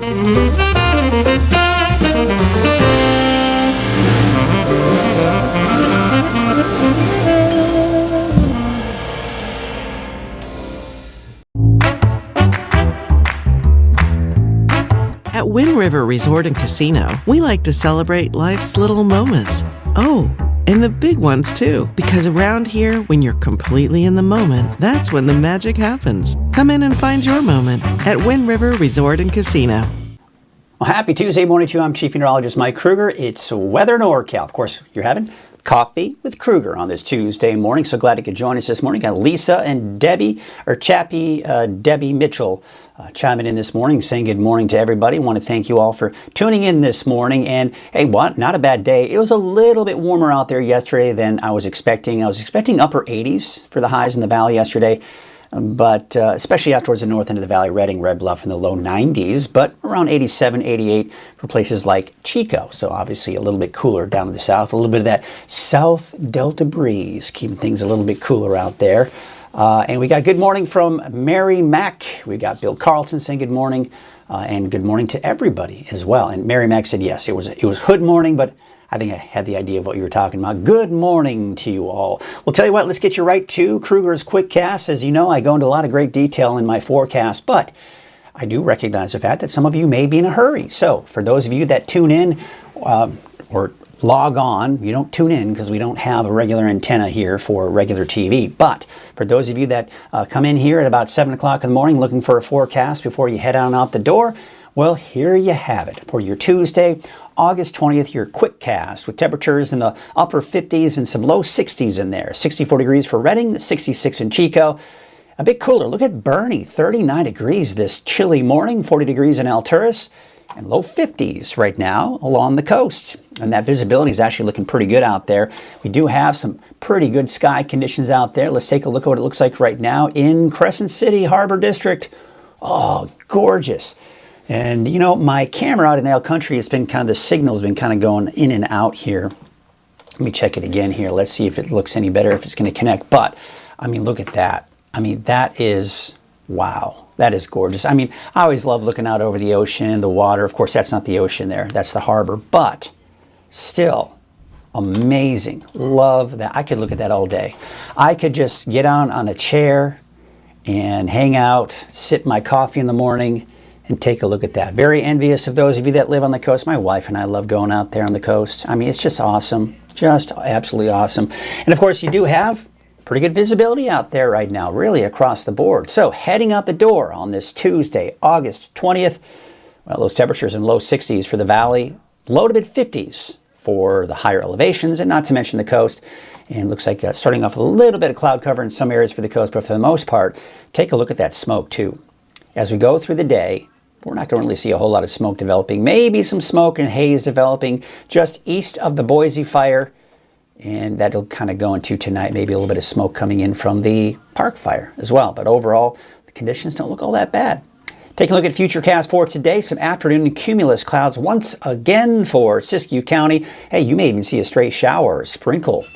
At Wind River Resort and Casino, we like to celebrate life's little moments. Oh, and the big ones too, because around here, when you're completely in the moment, that's when the magic happens. Come in and find your moment at Wind River Resort and Casino. Well, happy Tuesday morning to you. I'm Chief Meteorologist Mike Krueger. It's Weather NorCal. Of course, you're having coffee with Krueger on this Tuesday morning. So glad you could join us this morning. Got Lisa and Debbie, or Chappie, Debbie Mitchell, chiming in this morning, saying good morning to everybody. Want to thank you all for tuning in this morning. And hey, what? Not a bad day. It was a little bit warmer out there yesterday than I was expecting. I was expecting upper 80s for the highs in the valley yesterday. But especially out towards the north end of the valley, Redding, Red Bluff in the low 90s, but around 87, 88 for places like Chico. So obviously a little bit cooler down to the south, a little bit of that south delta breeze, keeping things a little bit cooler out there. And we got good morning from Mary Mack. We got Bill Carlton saying good morning, and good morning to everybody as well. And Mary Mack said, yes, it was hood morning, but I think I had the idea of what you were talking about. Good morning to you all. Well, tell you what, let's get you right to Krueger's Quick Cast. As you know, I go into a lot of great detail in my forecast, but I do recognize the fact that some of you may be in a hurry. So for those of you that tune in or log on, you don't tune in because we don't have a regular antenna here for regular TV. But for those of you that come in here at about 7 o'clock in the morning looking for a forecast before you head on out the door, well, here you have it for your Tuesday, August 20th, your quick cast with temperatures in the upper 50s and some low 60s in there. 64 degrees for Redding, 66 in Chico. A bit cooler. Look at Bernie, 39 degrees this chilly morning, 40 degrees in Alturas, and low 50s right now along the coast. And that visibility is actually looking pretty good out there. We do have some pretty good sky conditions out there. Let's take a look at what it looks like right now in Crescent City, Harbor District. Oh, gorgeous. And, you know, my camera out in Ale Country, it's been kind of, the signal's been kind of going in and out here. Let me check it again here. Let's see if it looks any better, if it's going to connect. But, I mean, look at that. I mean, that is, wow. That is gorgeous. I mean, I always love looking out over the ocean, the water. Of course, that's not the ocean there. That's the harbor. But still, amazing. Love that. I could look at that all day. I could just get on a chair and hang out, sip my coffee in the morning, and take a look at that. Very envious of those of you that live on the coast. My wife and I love going out there on the coast. I mean, it's just awesome. Just absolutely awesome. And of course, you do have pretty good visibility out there right now, really across the board. So heading out the door on this Tuesday, August 20th, well, those temperatures in low 60s for the valley, low to mid 50s for the higher elevations, and not to mention the coast. And looks like starting off with a little bit of cloud cover in some areas for the coast, but for the most part, take a look at that smoke too. As we go through the day, we're not going to really see a whole lot of smoke developing. Maybe some smoke and haze developing just east of the Boise fire. And that'll kind of go into tonight. Maybe a little bit of smoke coming in from the Park fire as well. But overall, the conditions don't look all that bad. Take a look at Futurecast for today. Some afternoon cumulus clouds once again for Siskiyou County. Hey, you may even see a stray shower or sprinkle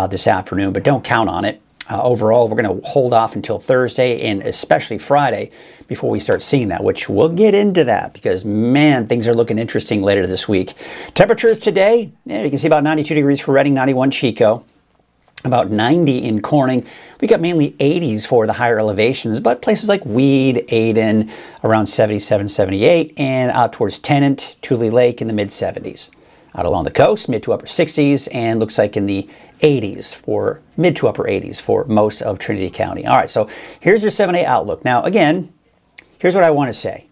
this afternoon, but don't count on it. Overall, we're going to hold off until Thursday and especially Friday before we start seeing that, which we'll get into that because, man, things are looking interesting later this week. Temperatures today, you can see about 92 degrees for Redding, 91 Chico, about 90 in Corning. We got mainly 80s for the higher elevations, but places like Weed, Ayden, around 77, 78, and out towards Tennant, Tule Lake in the mid-70s. Out along the coast, mid to upper 60s, and looks like in the 80s for mid to upper 80s for most of Trinity County. All right, so here's your 7-day outlook. Now, again, here's what I want to say.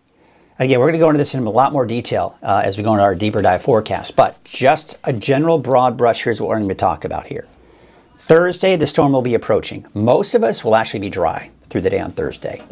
Again, we're going to go into this in a lot more detail as we go into our deeper dive forecast, but just a general broad brush, here's what we're going to talk about here. Thursday, the storm will be approaching. Most of us will actually be dry through the day on Thursday.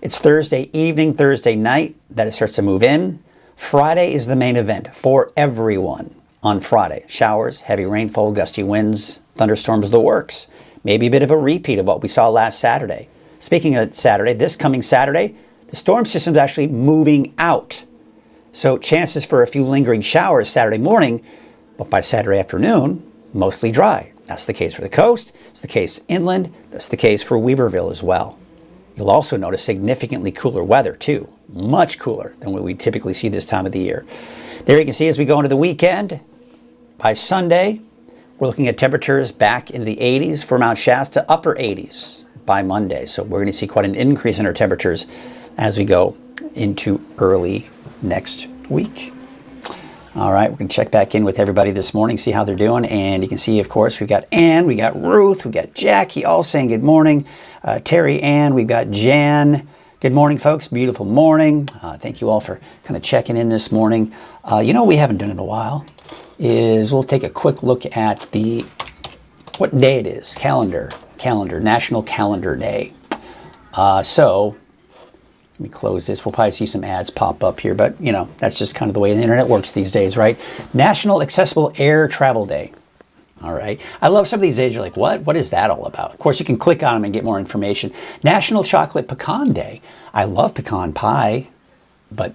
It's Thursday evening, Thursday night that it starts to move in. Friday is the main event for everyone on Friday. Showers, heavy rainfall, gusty winds, thunderstorms, the works. Maybe a bit of a repeat of what we saw last Saturday. Speaking of Saturday, this coming Saturday, the storm system is actually moving out. So chances for a few lingering showers Saturday morning, but by Saturday afternoon, mostly dry. That's the case for the coast. It's the case inland. That's the case for Weaverville as well. You'll also notice significantly cooler weather too, much cooler than what we typically see this time of the year. There you can see as we go into the weekend, by Sunday, we're looking at temperatures back into the 80s for Mount Shasta, upper 80s by Monday. So we're going to see quite an increase in our temperatures as we go into early next week. All right, we're going to check back in with everybody this morning, see how they're doing. And you can see, of course, we've got Ann, we got Ruth, we got Jackie, all saying good morning. Terry, Ann, we've got Jan. Good morning, folks. Beautiful morning. Thank you all for kind of checking in this morning. You know what we haven't done in a while is we'll take a quick look at what day it is. Calendar, National Calendar Day. So let me close this. We'll probably see some ads pop up here, but you know, that's just kind of the way the internet works these days, right? National Accessible Air Travel Day. All right. I love some of these days. You're like, what? What is that all about? Of course, you can click on them and get more information. National Chocolate Pecan Day. I love pecan pie, but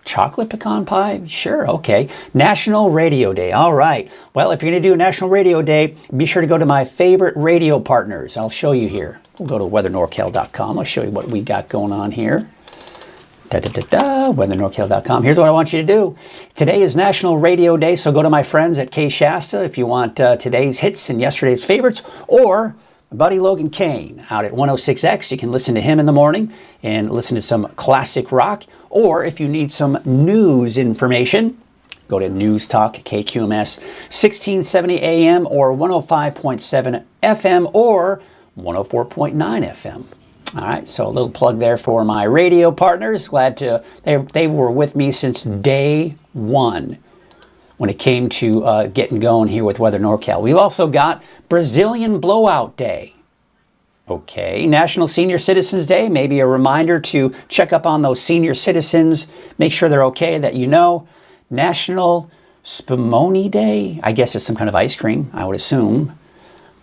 chocolate pecan pie? Sure, okay. National Radio Day. All right. Well, if you're going to do a National Radio Day, be sure to go to my favorite radio partners. I'll show you here. We'll go to weathernorcal.com. I'll show you what we got going on here. weathernorcal.com. Here's what I want you to do. Today is National Radio Day, so go to my friends at K Shasta if you want today's hits and yesterday's favorites, or my buddy Logan Kane out at 106X. You can listen to him in the morning and listen to some classic rock, or if you need some news information, go to News Talk KQMS 1670 AM or 105.7 FM or 104.9 FM. All right, so a little plug there for my radio partners. Glad they were with me since day one when it came to getting going here with Weather NorCal. We've also got Brazilian Blowout Day. Okay, National Senior Citizens Day. Maybe a reminder to check up on those senior citizens. Make sure they're okay, that you know. National Spumoni Day. I guess it's some kind of ice cream, I would assume.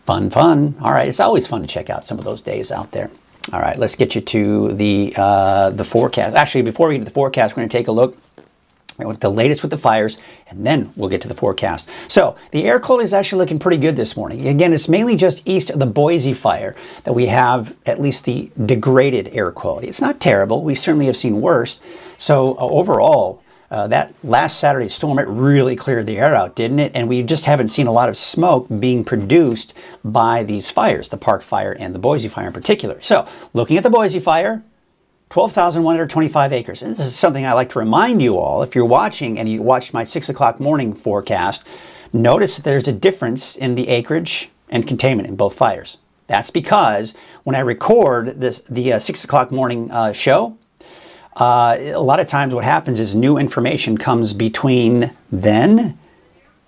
Fun. All right, it's always fun to check out some of those days out there. All right, let's get you to the forecast. Actually, before we get to the forecast, we're going to take a look at the latest with the fires, and then we'll get to the forecast. So the air quality is actually looking pretty good this morning. Again, it's mainly just east of the Boise fire that we have at least the degraded air quality. It's not terrible. We certainly have seen worse. So overall, that last Saturday's storm, it really cleared the air out, didn't it? And we just haven't seen a lot of smoke being produced by these fires, the Park Fire and the Boise Fire in particular. So looking at the Boise Fire, 12,125 acres. And this is something I like to remind you all. If you're watching and you watched my 6 o'clock morning forecast, notice that there's a difference in the acreage and containment in both fires. That's because when I record the 6 o'clock morning show, a lot of times what happens is new information comes between then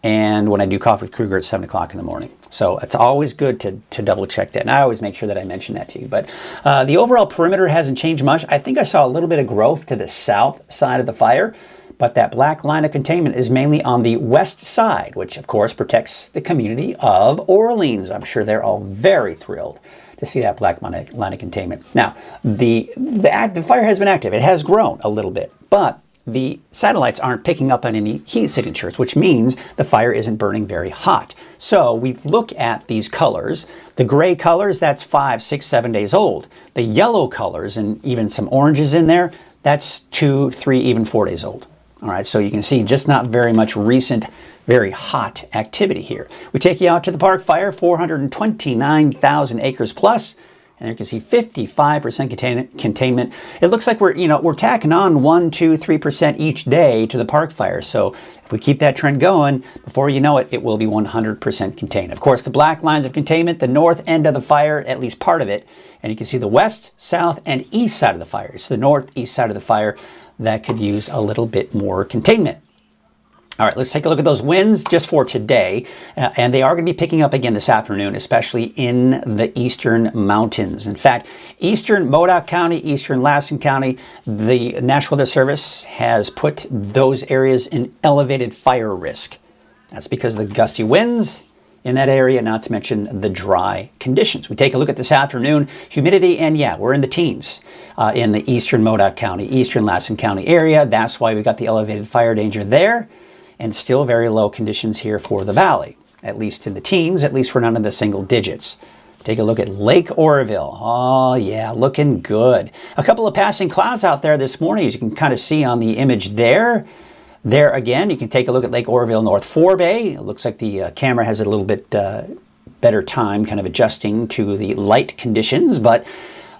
and when I do Coffee with Krueger at 7 o'clock in the morning. So it's always good to double check that. And I always make sure that I mention that to you. But the overall perimeter hasn't changed much. I think I saw a little bit of growth to the south side of the fire, but that black line of containment is mainly on the west side, which of course protects the community of Orleans. I'm sure they're all very thrilled to see that black line of containment. Now, the fire has been active. It has grown a little bit, but the satellites aren't picking up on any heat signatures, which means the fire isn't burning very hot. So we look at these colors. The gray colors, that's 5, 6, 7 days old. The yellow colors, and even some oranges in there, that's 2, 3, even 4 days old. All right, so you can see just not very much recent, very hot activity here. We take you out to the Park Fire, 429,000 acres plus, and you can see 55% containment. It looks like we're tacking on 1, 2, 3% each day to the Park Fire. So if we keep that trend going, before you know it, it will be 100% contained. Of course, the black lines of containment, the north end of the fire, at least part of it, and you can see the west, south, and east side of the fire. It's the northeast side of the fire that could use a little bit more containment. All right, let's take a look at those winds just for today. And they are going to be picking up again this afternoon, especially in the eastern mountains. In fact, eastern Modoc County, eastern Lassen County, the National Weather Service has put those areas in elevated fire risk. That's because of the gusty winds in that area, not to mention the dry conditions. We take a look at this afternoon, humidity, and yeah, we're in the teens in the eastern Modoc County, eastern Lassen County area. That's why we've got the elevated fire danger there. And still very low conditions here for the valley, at least in the teens, at least we're not in the single digits. Take a look at Lake Oroville. Oh yeah, looking good. A couple of passing clouds out there this morning, as you can kind of see on the image there. There again, you can take a look at Lake Oroville North Forebay. It looks like the camera has a little bit better time kind of adjusting to the light conditions, but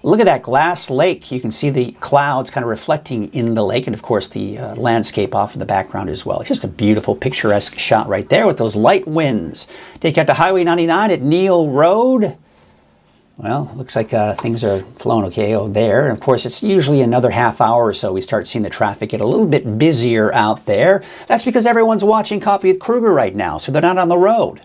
look at that glass lake. You can see the clouds kind of reflecting in the lake, and of course the landscape off in the background as well. It's just a beautiful, picturesque shot right there with those light winds. Take you out to Highway 99 at Neal Road. Well, looks like things are flowing okay over there. And of course, it's usually another half hour or so we start seeing the traffic get a little bit busier out there. That's because everyone's watching Coffee with Krueger right now, so they're not on the road.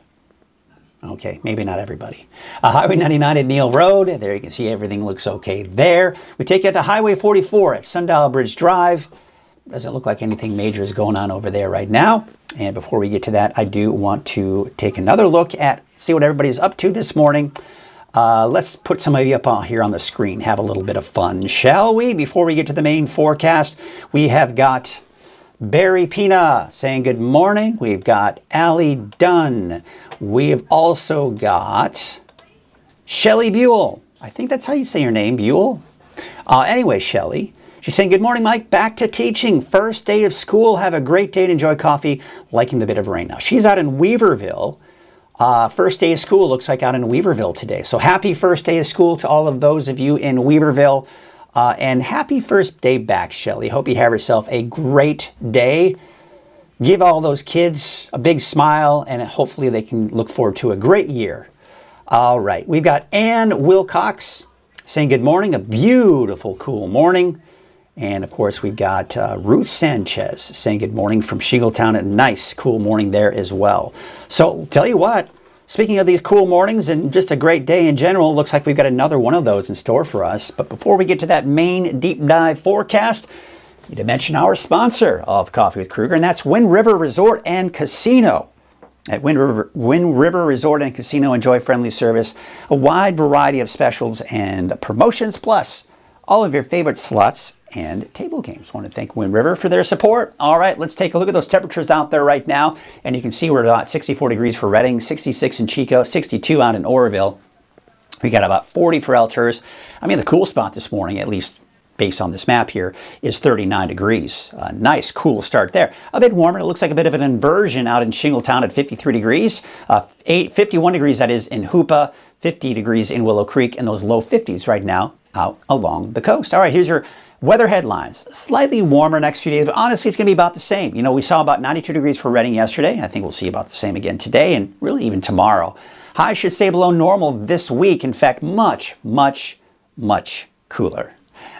Okay, maybe not everybody. Highway 99 at Neal Road. There you can see everything looks okay there. We take you to Highway 44 at Sundial Bridge Drive. Doesn't look like anything major is going on over there right now. And before we get to that, I do want to take another look at, see what everybody's up to this morning. Let's put some of you up here on the screen. Have a little bit of fun, shall we? Before we get to the main forecast, we have got Barry Pina saying good morning. We've got Allie Dunn. We've also got Shelly Buell. I think that's how you say your name, Buell. Anyway, Shelly, she's saying, good morning, Mike. Back to teaching. First day of school. Have a great day and enjoy coffee. Liking the bit of rain. Now, she's out in Weaverville. First day of school looks like out in Weaverville today. So happy first day of school to all of those of you in Weaverville. And happy first day back, Shelly. Hope you have yourself a great day. Give all those kids a big smile, and hopefully they can look forward to a great year. All right, we've got Ann Wilcox saying good morning, a beautiful, cool morning. And of course, we've got Ruth Sanchez saying good morning from Sheigletown. A nice, cool morning there as well. So, tell you what, speaking of these cool mornings and just a great day in general, looks like we've got another one of those in store for us. But before we get to that main deep dive forecast, I need to mention our sponsor of Coffee with Krueger, and that's Wind River Resort and Casino. At Wind River Resort and Casino, enjoy friendly service, a wide variety of specials and promotions, plus all of your favorite slots and table games. I want to thank Wind River for their support. All right, let's take a look at those temperatures out there right now. And you can see we're about 64 degrees for Redding, 66 in Chico, 62 out in Oroville. We got about 40 for Alturas. I mean, the cool spot this morning, at least based on this map here, is 39 degrees. Nice, cool start there. A bit warmer. It looks like a bit of an inversion out in Shingletown at 53 degrees. 51 degrees, that is, in Hoopa. 50 degrees in Willow Creek, and those low 50s right now out along the coast. All right, here's your weather headlines. Slightly warmer next few days, but honestly, it's going to be about the same. You know, we saw about 92 degrees for Redding yesterday. I think we'll see about the same again today, and really even tomorrow. Highs should stay below normal this week. In fact, much, much, much cooler.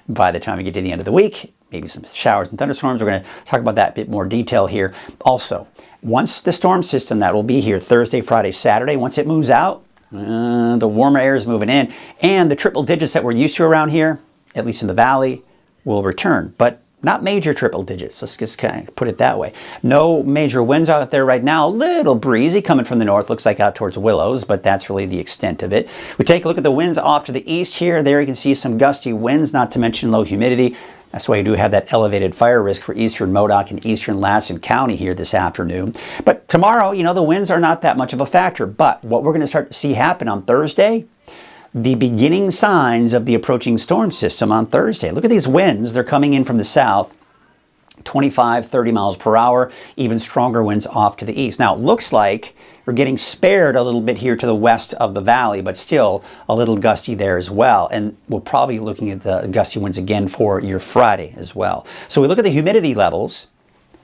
By the time we get to the end of the week, maybe some showers and thunderstorms. We're going to talk about that in a bit more detail here. Also, once the storm system that will be here Thursday, Friday, Saturday, once it moves out, the warmer air is moving in, and the triple digits that we're used to around here, at least in the valley, will return, but not major triple digits. Let's just kind of put it that way. No major winds out there right now. A little breezy coming from the north, looks like out towards Willows, but that's really the extent of it. We take a look at the winds off to the east here. There you can see some gusty winds, not to mention low humidity. That's why you do have that elevated fire risk for eastern Modoc and eastern Lassen County here this afternoon. But tomorrow, you know, the winds are not that much of a factor. But what we're going to start to see happen on Thursday, the beginning signs of the approaching storm system on Thursday. Look at these winds. They're coming in from the south, 25, 30 miles per hour, even stronger winds off to the east. Now, it looks like we're getting spared a little bit here to the west of the valley, but still a little gusty there as well. And we'll probably be looking at the gusty winds again for your Friday as well. So we look at the humidity levels.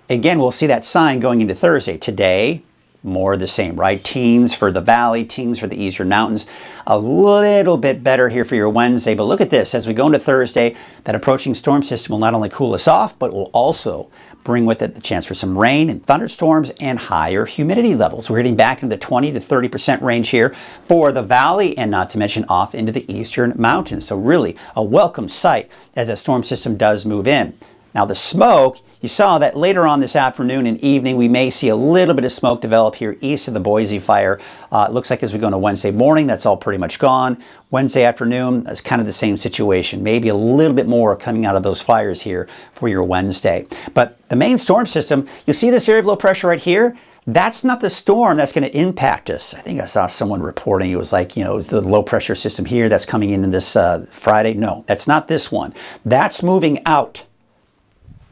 Again, we'll see that sign going into Thursday. Today, more of the same, right? Teens for the valley, teens for the eastern mountains. A little bit better here for your Wednesday. But look at this. As we go into Thursday, that approaching storm system will not only cool us off, but will also bring with it the chance for some rain and thunderstorms and higher humidity levels. We're getting back into the 20 to 30% range here for the valley, and not to mention off into the eastern mountains. So really a welcome sight as a storm system does move in. Now the smoke, you saw that later on this afternoon and evening, we may see a little bit of smoke develop here east of the Boise fire. It looks like as we go into Wednesday morning, that's all pretty much gone. Wednesday afternoon, it's kind of the same situation. Maybe a little bit more coming out of those fires here for your Wednesday. But the main storm system, you see this area of low pressure right here? That's not the storm that's going to impact us. I think I saw someone reporting it was like, the low pressure system here that's coming in this Friday. No, that's not this one. That's moving out.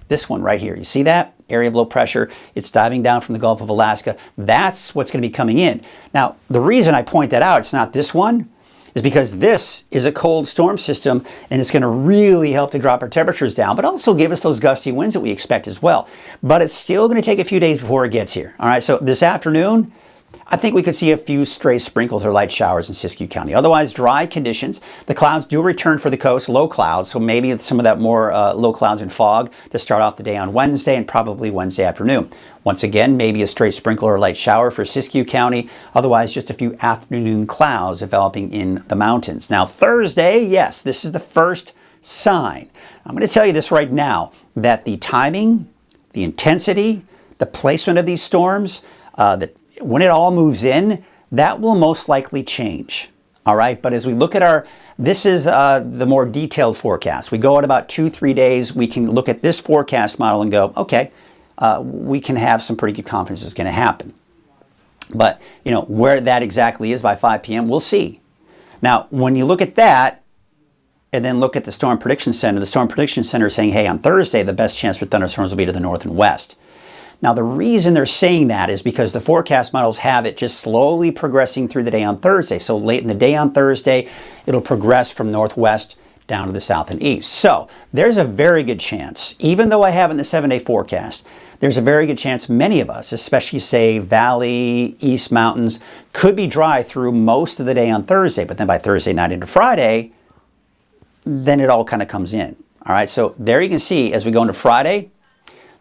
This one right here. You see that? Area of low pressure. It's diving down from the Gulf of Alaska. That's what's going to be coming in. Now, the reason I point that out, it's not this one, is because this is a cold storm system and it's going to really help to drop our temperatures down, but also give us those gusty winds that we expect as well. But it's still going to take a few days before it gets here. All right, so this afternoon, I think we could see a few stray sprinkles or light showers in Siskiyou County. Otherwise, dry conditions. The clouds do return for the coast, low clouds, so maybe some of that more low clouds and fog to start off the day on Wednesday and probably Wednesday afternoon. Once again, maybe a stray sprinkle or light shower for Siskiyou County. Otherwise, just a few afternoon clouds developing in the mountains. Now, Thursday, yes, this is the first sign. I'm going to tell you this right now, that the timing, the intensity, the placement of these storms, when it all moves in, that will most likely change. All right, but as we look at this is the more detailed forecast. We go out about 2-3 days. We can look at this forecast model and go, okay, we can have some pretty good confidence it's going to happen. But, where that exactly is by 5 p.m., we'll see. Now, when you look at that and then look at the Storm Prediction Center is saying, hey, on Thursday, the best chance for thunderstorms will be to the north and west. Now, the reason they're saying that is because the forecast models have it just slowly progressing through the day on Thursday. So late in the day on Thursday, it'll progress from northwest down to the south and east. So there's a very good chance, even though I have in the 7-day forecast, there's a very good chance many of us, especially say Valley, East Mountains, could be dry through most of the day on Thursday. But then by Thursday night into Friday, then it all kind of comes in. All right, so there you can see as we go into Friday,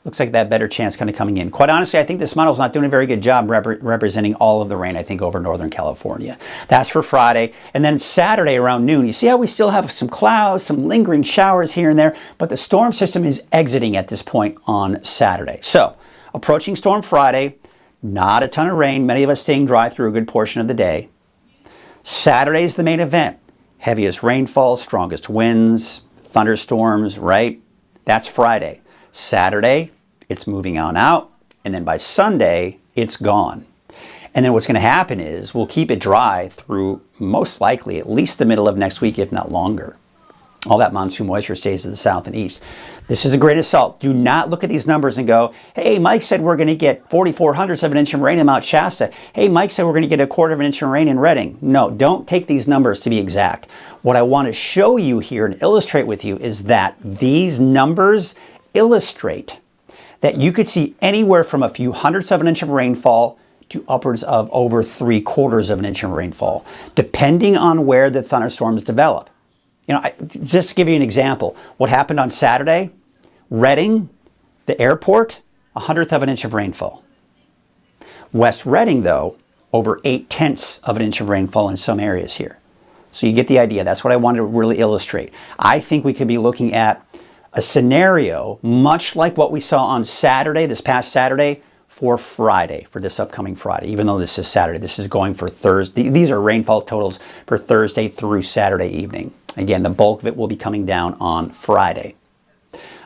looks like that better chance kind of coming in. Quite honestly, I think this model's not doing a very good job representing all of the rain, I think, over Northern California. That's for Friday. And then Saturday around noon, you see how we still have some clouds, some lingering showers here and there, but the storm system is exiting at this point on Saturday. So, approaching Storm Friday, not a ton of rain, many of us staying dry through a good portion of the day. Saturday is the main event. Heaviest rainfall, strongest winds, thunderstorms, right? That's Friday. Saturday, it's moving on out, and then by Sunday, it's gone. And then what's going to happen is we'll keep it dry through most likely at least the middle of next week, if not longer. All that monsoon moisture stays to the south and east. This is a grain of salt. Do not look at these numbers and go, hey, Mike said we're going to get 44/100 of an inch of rain in Mount Shasta. Hey, Mike said we're going to get 1/4 of an inch of rain in Redding. No, don't take these numbers to be exact. What I want to show you here and illustrate with you is that these numbers illustrate that you could see anywhere from a few hundredths of an inch of rainfall to upwards of over 3/4 of an inch of rainfall, depending on where the thunderstorms develop. Just to give you an example, what happened on Saturday, Redding, the airport, 1/100th of an inch of rainfall. West Redding, though, over 8/10 of an inch of rainfall in some areas here. So you get the idea. That's what I wanted to really illustrate. I think we could be looking at a scenario much like what we saw on Saturday, this past Saturday, for Friday, for this upcoming Friday. Even though this is Saturday, this is going for Thursday. These are rainfall totals for Thursday through Saturday evening. Again, the bulk of it will be coming down on Friday.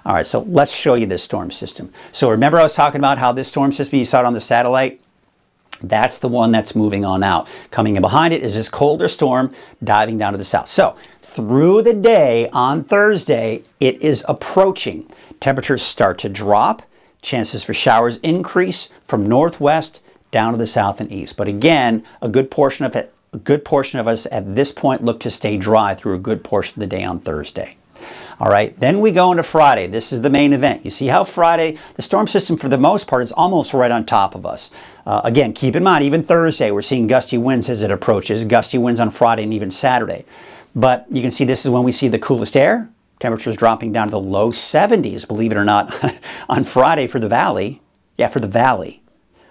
All right, so let's show you this storm system. So remember I was talking about how this storm system, you saw it on the satellite? That's the one that's moving on out. Coming in behind it is this colder storm diving down to the south. So through the day on Thursday, it is approaching. Temperatures start to drop. Chances for showers increase from northwest down to the south and east. But again, a good portion of us at this point look to stay dry through a good portion of the day on Thursday. All right, then we go into Friday. This is the main event. You see how Friday, the storm system for the most part is almost right on top of us. Again, keep in mind, even Thursday, we're seeing gusty winds as it approaches, gusty winds on Friday and even Saturday. But you can see this is when we see the coolest air. Temperatures dropping down to the low 70s, believe it or not, on Friday for the valley. Yeah, for the valley.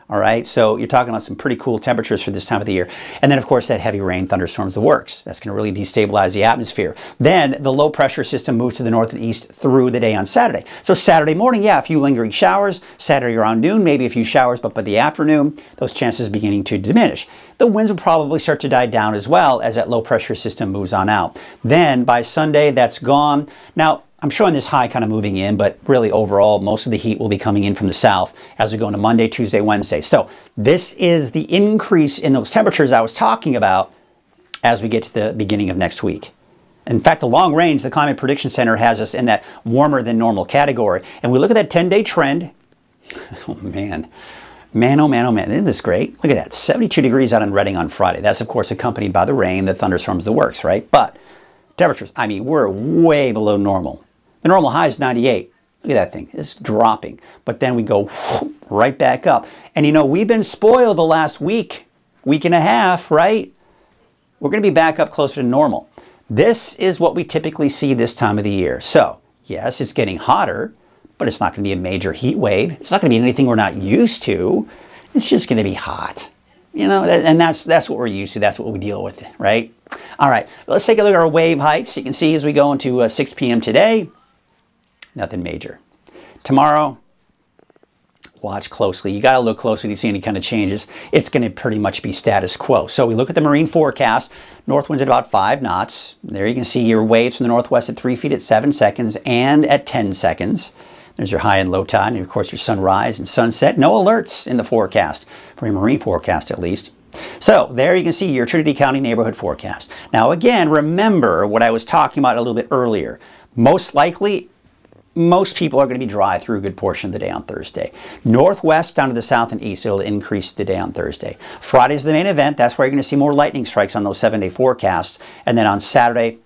All right, so you're talking about some pretty cool temperatures for this time of the year. And then, of course, that heavy rain, thunderstorms, the works. That's going to really destabilize the atmosphere. Then the low pressure system moves to the north and east through the day on Saturday. So Saturday morning, yeah, a few lingering showers. Saturday around noon, maybe a few showers, but by the afternoon, those chances beginning to diminish. The winds will probably start to die down as well as that low pressure system moves on out. Then by Sunday, that's gone. Now, I'm showing this high kind of moving in, but really overall, most of the heat will be coming in from the south as we go into Monday, Tuesday, Wednesday. So this is the increase in those temperatures I was talking about as we get to the beginning of next week. In fact, the long range, the Climate Prediction Center has us in that warmer than normal category. And we look at that 10-day trend. Oh, man. Man, oh, man, oh, man. Isn't this great? Look at that. 72 degrees out in Redding on Friday. That's, of course, accompanied by the rain, the thunderstorms, the works, right? But temperatures, I mean, we're way below normal. The normal high is 98. Look at that thing. It's dropping. But then we go right back up. And, you know, we've been spoiled the last week and a half, right? We're going to be back up closer to normal. This is what we typically see this time of the year. So, yes, it's getting hotter, but it's not going to be a major heat wave. It's not going to be anything we're not used to. It's just going to be hot. You know, and that's what we're used to. That's what we deal with, right? All right, let's take a look at our wave heights. You can see as we go into 6 p.m. today, nothing major. Tomorrow, watch closely. You got to look closely to see any kind of changes. It's going to pretty much be status quo. So we look at the marine forecast. North winds at about 5 knots. There you can see your waves from the northwest at 3 feet at 7 seconds and at 10 seconds. There's your high and low tide, and of course your sunrise and sunset. No alerts in the forecast, for your marine forecast at least. So there you can see your Trinity County neighborhood forecast. Now again, remember what I was talking about a little bit earlier. Most likely, most people are going to be dry through a good portion of the day on Thursday. Northwest down to the south and east, it'll increase the day on Thursday. Friday's the main event. That's where you're going to see more lightning strikes on those 7-day forecasts. And then on Saturday,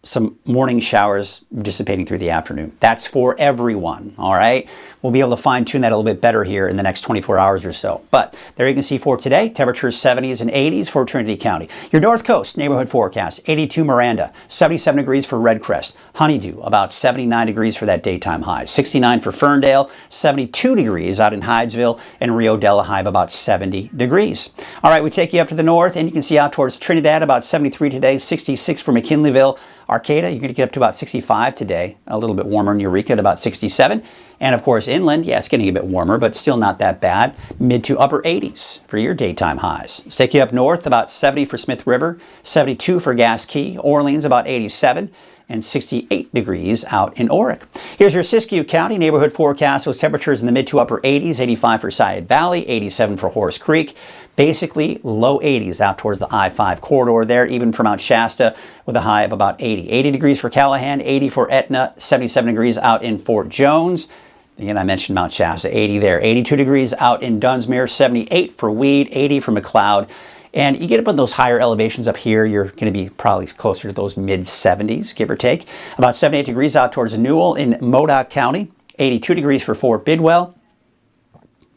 some morning showers dissipating through the afternoon. That's for everyone, all right? We'll be able to fine-tune that a little bit better here in the next 24 hours or so. But there you can see for today, temperatures 70s and 80s for Trinity County. Your North Coast neighborhood forecast, 82 Miranda, 77 degrees for Red Crest. Honeydew, about 79 degrees for that daytime high. 69 for Ferndale, 72 degrees out in Hydesville, and Rio de la high of about 70 degrees. All right, we take you up to the north, and you can see out towards Trinidad, about 73 today, 66 for McKinleyville. Arcata, you're going to get up to about 65 today, a little bit warmer in Eureka at about 67. And of course, inland, yeah, it's getting a bit warmer, but still not that bad. Mid to upper 80s for your daytime highs. Let's take you up north, about 70 for Smith River, 72 for Gas Key, Orleans about 87, and 68 degrees out in Oric. Here's your Siskiyou County neighborhood forecast. Those temperatures in the mid to upper 80s, 85 for Sayed Valley, 87 for Horse Creek. Basically low 80s out towards the I-5 corridor there, even for Mount Shasta with a high of about 80. 80 degrees for Callahan, 80 for Etna, 77 degrees out in Fort Jones. Again, I mentioned Mount Shasta, 80 there. 82 degrees out in Dunsmuir, 78 for Weed, 80 for McLeod. And you get up on those higher elevations up here, you're going to be probably closer to those mid-70s, give or take. About 78 degrees out towards Newell in Modoc County. 82 degrees for Fort Bidwell.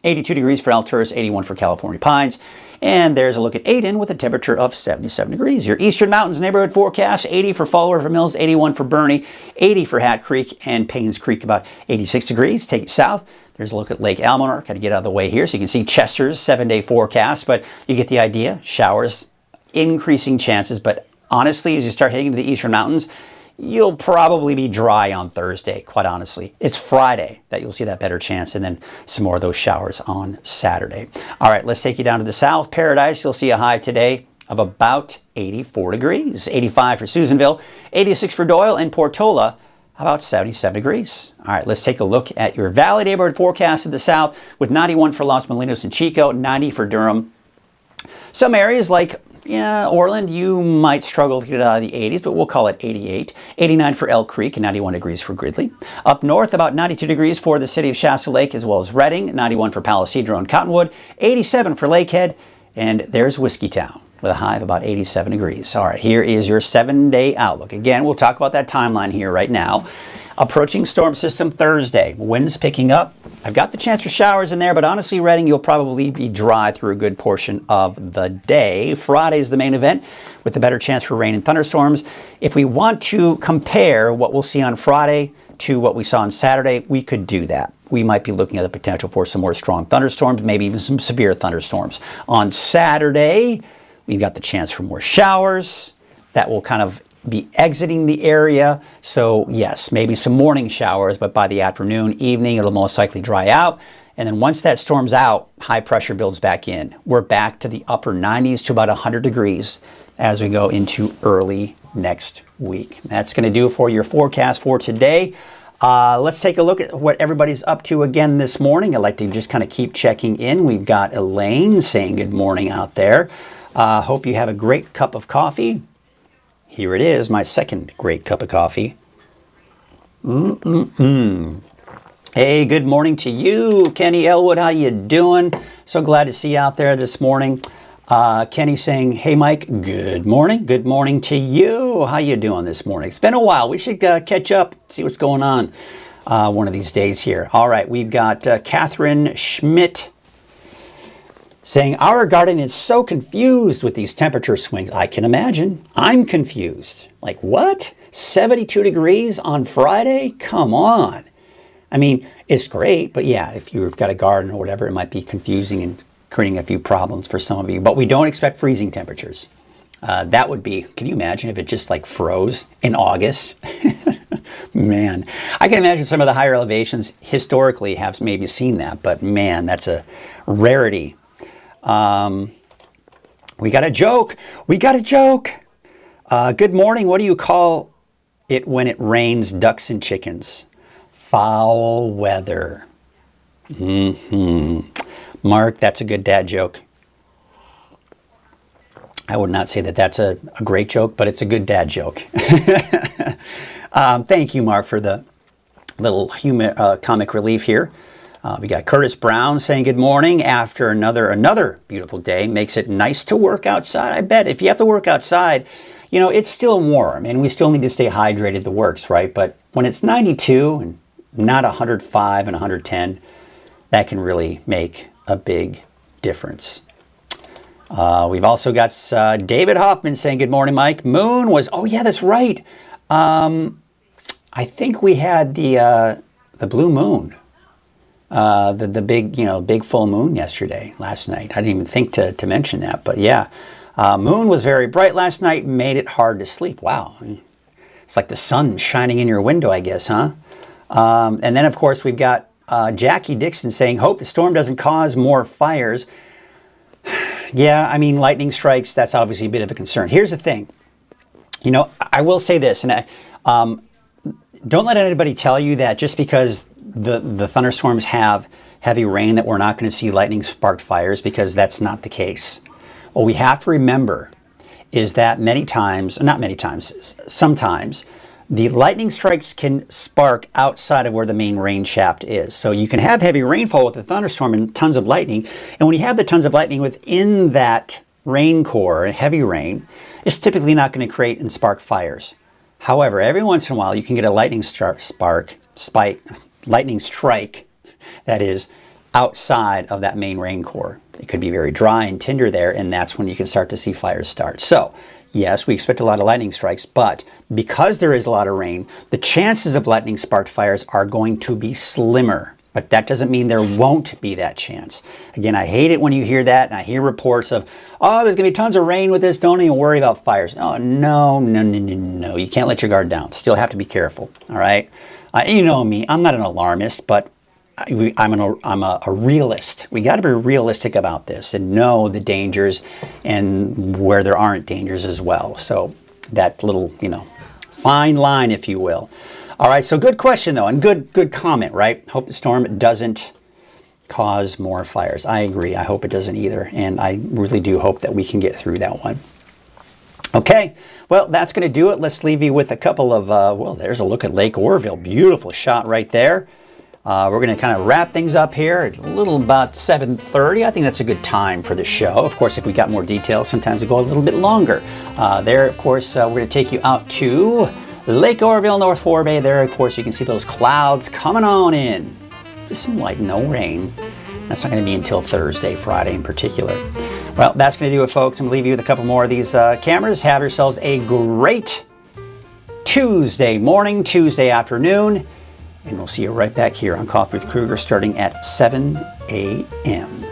82 degrees for Alturas, 81 for California Pines. And there's a look at Aden with a temperature of 77 degrees. Your Eastern Mountains neighborhood forecast, 80 for Fall River Mills, 81 for Bernie, 80 for Hat Creek, and Paynes Creek about 86 degrees. Take it south. There's a look at Lake Almanor. Got to get out of the way here so you can see Chester's 7-day forecast, but you get the idea. Showers, increasing chances, but honestly, as you start heading to the Eastern Mountains, you'll probably be dry on Thursday, quite honestly. It's Friday that you'll see that better chance, and then some more of those showers on Saturday. All right, let's take you down to the south. Paradise, you'll see a high today of about 84 degrees. 85 for Susanville, 86 for Doyle, and Portola, about 77 degrees. All right, let's take a look at your Valley neighborhood forecast in the south with 91 for Los Molinos and Chico, 90 for Durham. Some areas like Orland, you might struggle to get out of the 80s, but we'll call it 88. 89 for Elk Creek and 91 degrees for Gridley. Up north, about 92 degrees for the city of Shasta Lake as well as Redding, 91 for Palo Cedro and Cottonwood, 87 for Lakehead, and there's Whiskeytown with a high of about 87 degrees. All right, here is your 7-day outlook. Again, we'll talk about that timeline here right now. Approaching storm system Thursday. Winds picking up. I've got the chance for showers in there, but honestly, Redding, you'll probably be dry through a good portion of the day. Friday is the main event with the better chance for rain and thunderstorms. If we want to compare what we'll see on Friday to what we saw on Saturday, we could do that. We might be looking at the potential for some more strong thunderstorms, maybe even some severe thunderstorms. On Saturday, we've got the chance for more showers that will kind of be exiting the area. So yes, maybe some morning showers, but by the afternoon, evening, it'll most likely dry out. And then once that storm's out, high pressure builds back in. We're back to the upper 90s to about 100 degrees as we go into early next week. That's going to do it for your forecast for today. Let's take a look at what everybody's up to again this morning. I'd like to just kind of keep checking in. We've got Elaine saying good morning out there. Hope you have a great cup of coffee. Here it is, my second great cup of coffee. Hey, good morning to you, Kenny Elwood. How you doing? So glad to see you out there this morning. Kenny saying, hey, Mike, good morning. Good morning to you. How you doing this morning? It's been a while. We should catch up, see what's going on one of these days here. All right, we've got Catherine Schmidt saying, our garden is so confused with these temperature swings. I can imagine. I'm confused. Like, what? 72 degrees on Friday? Come on. I mean, it's great, but yeah, if you've got a garden or whatever, it might be confusing and creating a few problems for some of you. But we don't expect freezing temperatures. That would be, can you imagine if it just like froze in August? Man, I can imagine some of the higher elevations historically have maybe seen that, but man, that's a rarity. We got a joke. We got a joke. Good morning. What do you call it when it rains ducks and chickens? Foul weather. Mark, that's a good dad joke. I would not say that that's a great joke, but it's a good dad joke. Thank you, Mark, for the little comic relief here. We got Curtis Brown saying good morning after another beautiful day. Makes it nice to work outside. I bet if you have to work outside, you know, it's still warm and we still need to stay hydrated, the works, right? But when it's 92 and not 105 and 110, that can really make a big difference. We've also got David Hoffman saying good morning, Mike. Moon was, oh yeah, that's right. I think we had the blue moon. The big full moon last night. I didn't even think to mention that, but yeah. Moon was very bright last night, made it hard to sleep. Wow. It's like the sun shining in your window, I guess, huh? And then, of course, we've got Jackie Dixon saying, hope the storm doesn't cause more fires. Yeah, I mean, lightning strikes, that's obviously a bit of a concern. Here's the thing. You know, I will say this, and don't let anybody tell you that just because the thunderstorms have heavy rain that we're not going to see lightning sparked fires, because that's not the case. What we have to remember is that sometimes the lightning strikes can spark outside of where the main rain shaft is. So you can have heavy rainfall with a thunderstorm and tons of lightning. And when you have the tons of lightning within that rain core, heavy rain, it's typically not going to create and spark fires. However, every once in a while you can get a lightning strike, that is, outside of that main rain core. It could be very dry and tinder there, and that's when you can start to see fires start. So, yes, we expect a lot of lightning strikes, but because there is a lot of rain, the chances of lightning sparked fires are going to be slimmer. But that doesn't mean there won't be that chance. Again, I hate it when you hear that, and I hear reports of, oh, there's going to be tons of rain with this, don't even worry about fires. Oh, no. You can't let your guard down. Still have to be careful, all right? You know me, I'm not an alarmist, but I'm a realist. We got to be realistic about this and know the dangers and where there aren't dangers as well. So that little, fine line, if you will. All right, so good question though, and good comment, right? Hope the storm doesn't cause more fires. I agree. I hope it doesn't either, and I really do hope that we can get through that one. Okay, well, that's going to do it. Let's leave you with a couple of, there's a look at Lake Oroville. Beautiful shot right there. We're going to kind of wrap things up here at a little about 7:30. I think that's a good time for the show. Of course, if we got more details, sometimes we go a little bit longer. There, of course, we're going to take you out to Lake Oroville, North Forebay. There, of course, you can see those clouds coming on in. Just some light, no rain. That's not going to be until Thursday, Friday in particular. Well, that's going to do it, folks. I'm going to leave you with a couple more of these cameras. Have yourselves a great Tuesday morning, Tuesday afternoon. And we'll see you right back here on Coffee with Krueger starting at 7 a.m.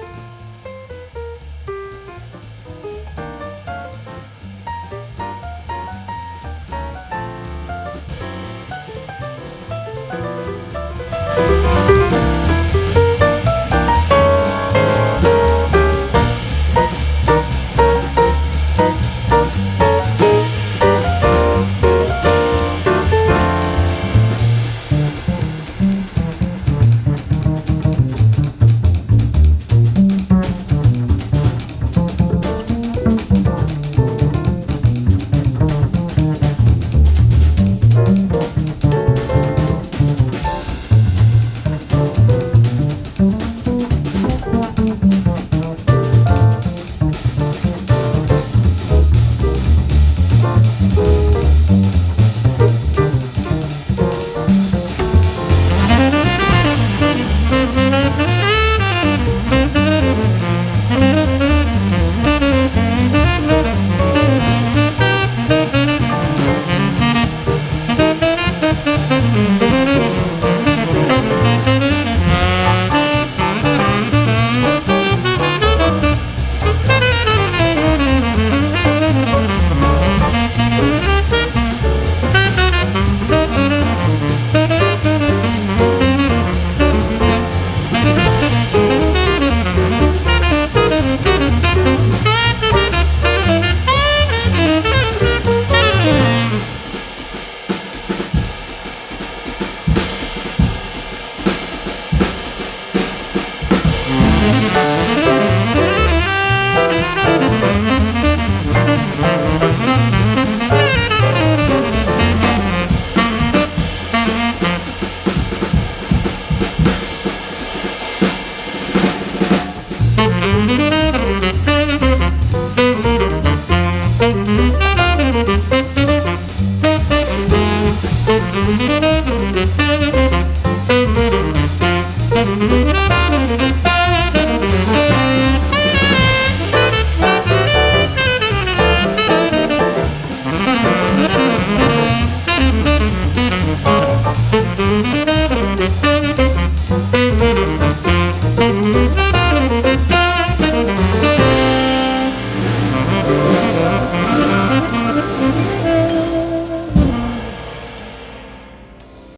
you.